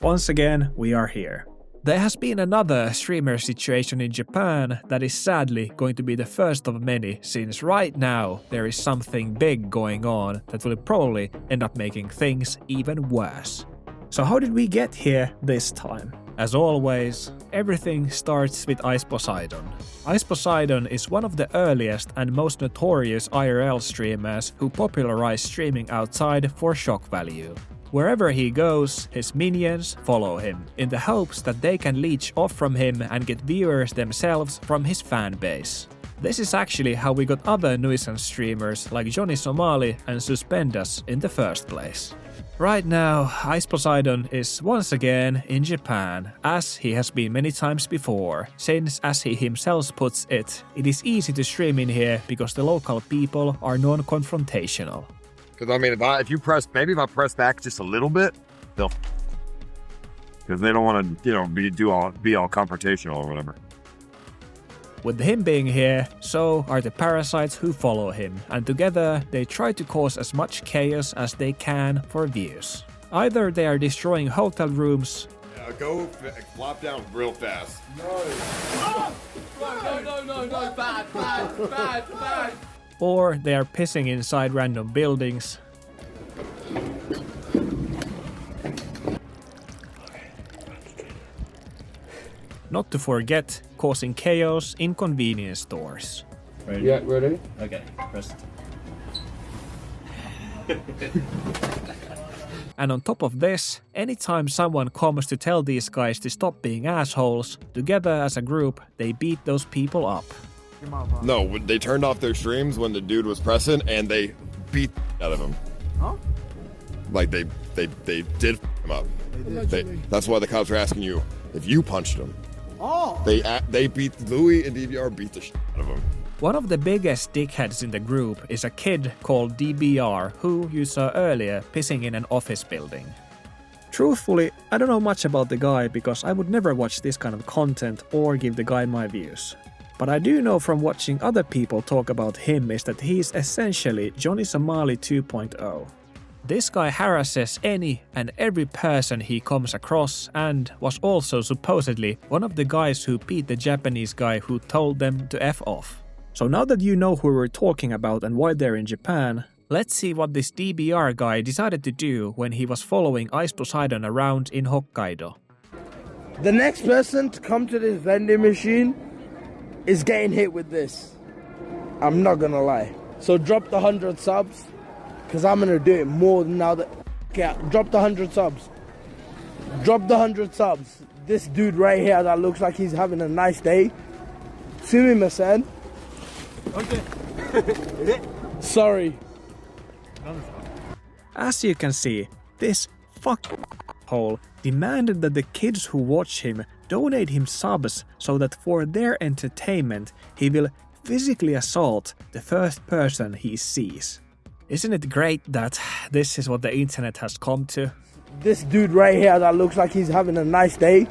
Once again, we are here. There has been another streamer situation in Japan that is sadly going to be the first of many, since right now there is something big going on that will probably end up making things even worse. So how did we get here this time? As always, everything starts with Ice Poseidon. Ice Poseidon is one of the earliest and most notorious IRL streamers who popularized streaming outside for shock value. Wherever he goes, his minions follow him, in the hopes that they can leech off from him and get viewers themselves from his fan base. This is actually how we got other nuisance streamers like Johnny Somali and Suspendus in the first place. Right now, Ice Poseidon is once again in Japan, as he has been many times before, since as he himself puts it, it is easy to stream in here because the local people are non-confrontational. Because I mean, if you press, maybe if I press back just a little bit, they'll, because they don't want to, be all confrontational or whatever. With him being here, so are the parasites who follow him, and together they try to cause as much chaos as they can for views. Either they are destroying hotel rooms. Go flop down real fast. No. Oh! No, bad. Or they are pissing inside random buildings. Not to forget, causing chaos in convenience stores. Ready? Yeah, ready? Okay, press. And on top of this, anytime someone comes to tell these guys to stop being assholes, together as a group, they beat those people up. No, they turned off their streams when the dude was pressing, and they beat out of him. Huh? Like they did him up. That's why the cops are asking you if you punched him. Oh. They beat Louis and DVR beat the shit out of him. One of the biggest dickheads in the group is a kid called DBR who you saw earlier pissing in an office building. Truthfully, I don't know much about the guy because I would never watch this kind of content or give the guy my views. But I do know from watching other people talk about him is that he's essentially Johnny Somali 2.0. This guy harasses any and every person he comes across and was also supposedly one of the guys who beat the Japanese guy who told them to F off. So now that you know who we're talking about and why they're in Japan, let's see what this DBR guy decided to do when he was following Ice Poseidon around in Hokkaido. The next person to come to this vending machine is getting hit with this. I'm not gonna lie. So drop the 100 subs, because I'm gonna do it more than now that... Okay, drop the 100 subs. Drop the 100 subs. This dude right here that looks like he's having a nice day. Sumimasen. Okay. Sorry. As you can see, this hole demanded that the kids who watch him donate him subs so that for their entertainment he will physically assault the first person he sees. Isn't it great that this is what the internet has come to? This dude right here that looks like he's having a nice day.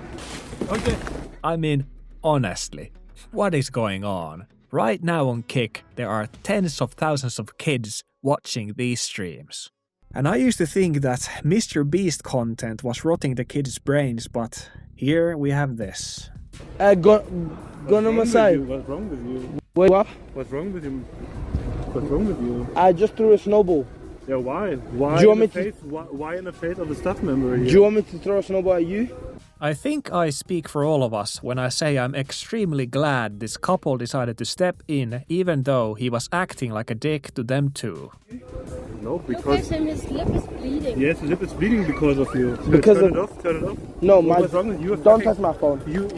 Okay. I mean, honestly, what is going on? Right now on Kick, there are tens of thousands of kids watching these streams. And I used to think that Mr. Beast content was rotting the kids' brains, but here we have this. Gonna Masai. What's wrong with you? Wait, what? What's wrong with you? What's wrong with you? I just threw a snowball. Yeah, why? Why Do you want in me the face? Why in the face of a staff member here? Do you want me to throw a snowball at you? I think I speak for all of us when I say I'm extremely glad this couple decided to step in even though he was acting like a dick to them too. No, Look because... at him, his lip is bleeding. Yes, his lip is bleeding because of you. Because turn of... it off, turn it off. No, What's wrong with you? Don't touch my phone. You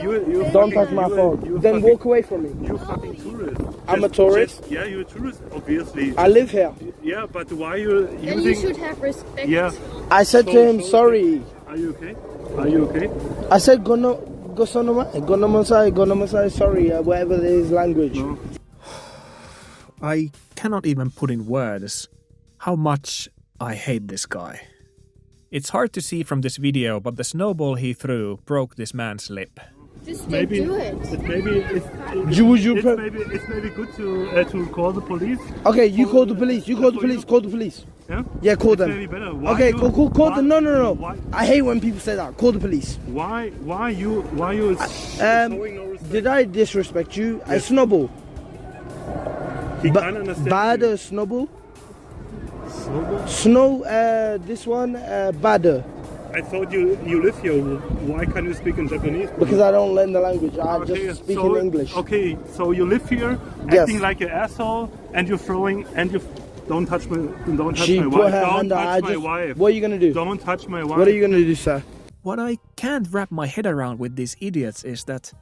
Don't touch my phone. Then walk away from me. You fucking tourist. I'm a tourist? Yeah, you're a tourist, obviously. I live here. Yeah, but why are you Then using... you should have respect. Yeah. I said to him, sorry. Are you okay? Are you okay? I said, go Masai, sorry, whatever his language. No. I cannot even put in words how much I hate this guy. It's hard to see from this video, but the snowball he threw broke this man's lip. Just don't do it. It's maybe good to call the police. Okay, you call the police. You call the police. Call the police. Yeah? Yeah, call It's them. maybe better. Why Okay, you- call them. No. Why, I hate when people say that. Call the police. why you showing no respect? Did I disrespect you? I snowball. He can't understand Badder you. snowball. Snowball? Snow. This one. Badder. I thought you live here. Why can't you speak in Japanese? Because I don't learn the language. I Okay, just speak so- in English. Okay, so you live here, Yes. acting like an asshole, and you're throwing, and you don't touch my She wife. put her Don't hand out. touch my I just. wife. What are you gonna do? Don't touch my wife. What are you gonna do, sir? What I can't wrap my head around with these idiots is that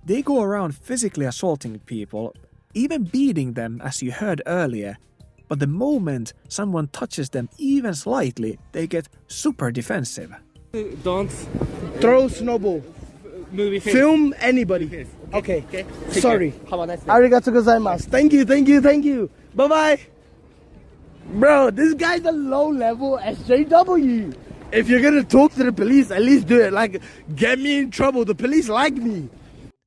they go around physically assaulting people, even beating them as you heard earlier, but the moment someone touches them even slightly, they get super defensive. Don't Throw snowball. move your face. Film anybody. Face, Okay. Take Sorry. care. Have a nice day. Arigato gozaimasu. Thank you. Bye bye. Bro, this guy's a low level SJW. If you're gonna talk to the police, at least do it. Like, get me in trouble. The police like me.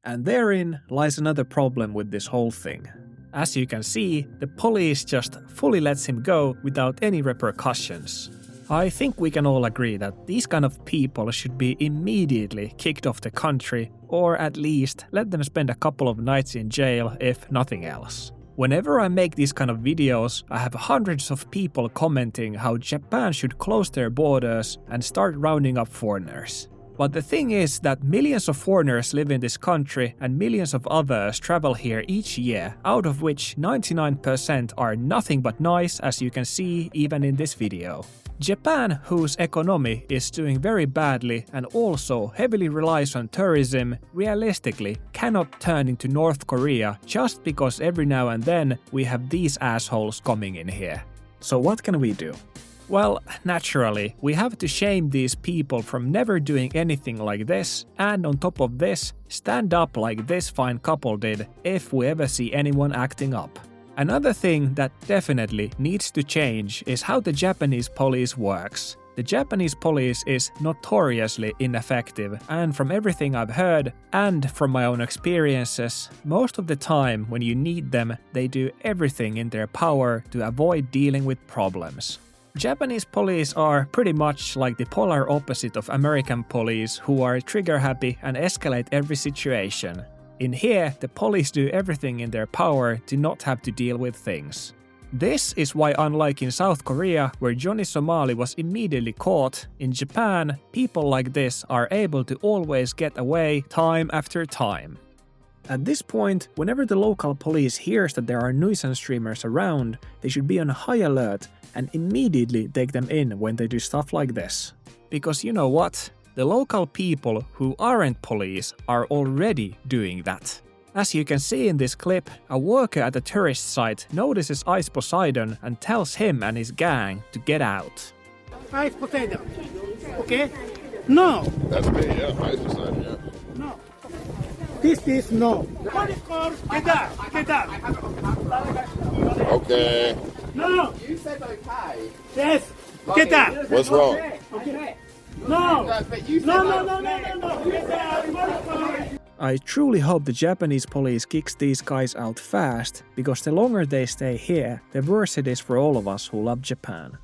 And therein lies another problem with this whole thing. As you can see, the police just fully lets him go without any repercussions. I think we can all agree that these kind of people should be immediately kicked off the country, or at least let them spend a couple of nights in jail if nothing else. Whenever I make these kind of videos, I have hundreds of people commenting how Japan should close their borders and start rounding up foreigners. But the thing is that millions of foreigners live in this country and millions of others travel here each year, out of which 99% are nothing but nice, as you can see even in this video. Japan, whose economy is doing very badly and also heavily relies on tourism, realistically cannot turn into North Korea just because every now and then we have these assholes coming in here. So what can we do? Well, naturally, we have to shame these people from never doing anything like this, and on top of this, stand up like this fine couple did if we ever see anyone acting up. Another thing that definitely needs to change is how the Japanese police works. The Japanese police is notoriously ineffective, and from everything I've heard and from my own experiences, most of the time when you need them, they do everything in their power to avoid dealing with problems. Japanese police are pretty much like the polar opposite of American police, who are trigger happy and escalate every situation. In here, the police do everything in their power to not have to deal with things. This is why, unlike in South Korea, where Johnny Somali was immediately caught, in Japan, people like this are able to always get away time after time. At this point, whenever the local police hears that there are nuisance streamers around, they should be on high alert and immediately take them in when they do stuff like this. Because you know what? The local people who aren't police are already doing that. As you can see in this clip, a worker at a tourist site notices Ice Poseidon and tells him and his gang to get out. Ice Poseidon. Okay? No. That's me, yeah. Ice Poseidon, yeah. No. This is no. Police car, get out. Get out. Okay. No. You said okay. Yes. Get out. What's wrong? Okay. No. But you said No. Get out. Police car. I truly hope the Japanese police kicks these guys out fast, because the longer they stay here, the worse it is for all of us who love Japan.